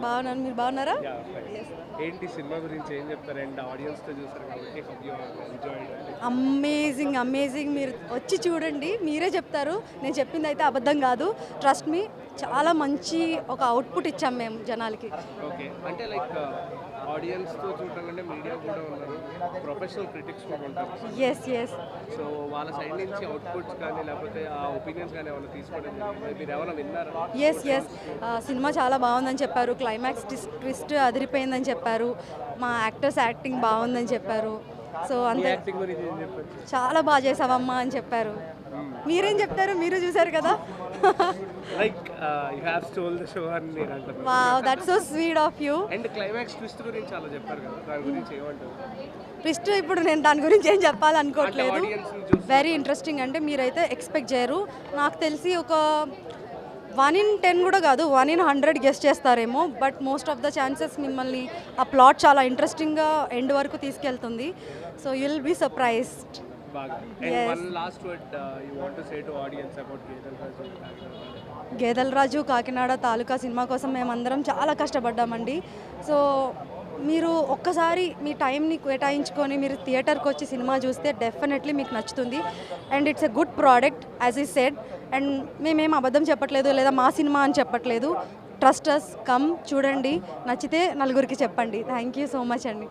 బాగున్నాను, మీరు బాగున్నారా? ఏంటి సినిమా గురించి ఏం చెప్తారు? అండ్ ఆడియన్స్తో చూసారు కాబట్టి అమేజింగ్ అమేజింగ్, మీరు వచ్చి చూడండి, మీరే చెప్తారు. నేను చెప్పింది అయితే అబద్ధం కాదు, ట్రస్ట్ మీ. చాలా మంచి ఒక అవుట్పుట్ ఇచ్చాం మేము జనాలకి. ఓకే, అంటే లైక్ ఆడియన్స్తో చూడటం కంటే మీడియా కూడా ఉన్నారు, ప్రొఫెషనల్ క్రిటిక్స్ కూడా ఉంటారు. Yes yes. సో వాళ్ళ సైడ్ నుంచి అవుట్పుట్స్ కానీ లేకపోతే ఆ ఒపీనియన్స్ కానీ ఏమైనా తీసుకోవడం జరిగింది? మీరు ఏమైనా విన్నారా? ఎస్ ఎస్, సినిమా చాలా బాగుందని చెప్పారు. క్లైమాక్స్ ట్విస్ట్ అదిరిపోయిందని చెప్పారు. మా యాక్టర్స్ యాక్టింగ్ బాగుందని చెప్పారు. సో అంతే, యాక్టింగ్ గురించి ఏం చెప్పారు? చాలా బాగా చేసావమ్మా అని చెప్పారు. మీరేం చెప్తారు? మీరు చూసారు కదా. Like you have stole the show అని నేను అంటున్నాను. Wow, that's so sweet of you. And climax twist గురించి చాలా చెప్పారు కదా, దాని గురించి ఏమంటారు? ట్విస్ట్ ఇప్పుడు నేను దాని గురించి ఏం చెప్పాలనుకోవట్లేదు. ఆడియన్స్ చూసి వెరీ ఇంట్రెస్టింగ్, అంటే మీరైతే ఎక్స్పెక్ట్ చేయరు. నాకు తెలిసి ఒక 1 in 10 కూడా కాదు, 1 in 100 గెస్ట్ చేస్తారేమో. But most of the chances మిమ్మల్ని ఆ ప్లాట్ చాలా ఇంట్రెస్టింగ్గా ఎండ్ వరకు తీసుకెళ్తుంది. So you will be surprised. బాగా. And one last word you want to say to audience about Gedela Raju Kakinada taluka cinema కోసం మేమందరం చాలా కష్టపడ్డామండి. సో మీరు ఒక్కసారి మీ టైంని కేటాయించుకొని మీరు థియేటర్కి వచ్చి సినిమా చూస్తే డెఫినెట్లీ మీకు నచ్చుతుంది. And it's a good product as ఈ సెడ్. అండ్ మేమేం అబద్ధం చెప్పట్లేదు లేదా మా సినిమా అని చెప్పట్లేదు. ట్రస్ట్ అస్, కమ్ చూడండి, నచ్చితే నలుగురికి చెప్పండి. థ్యాంక్ యూ సో మచ్ అండి.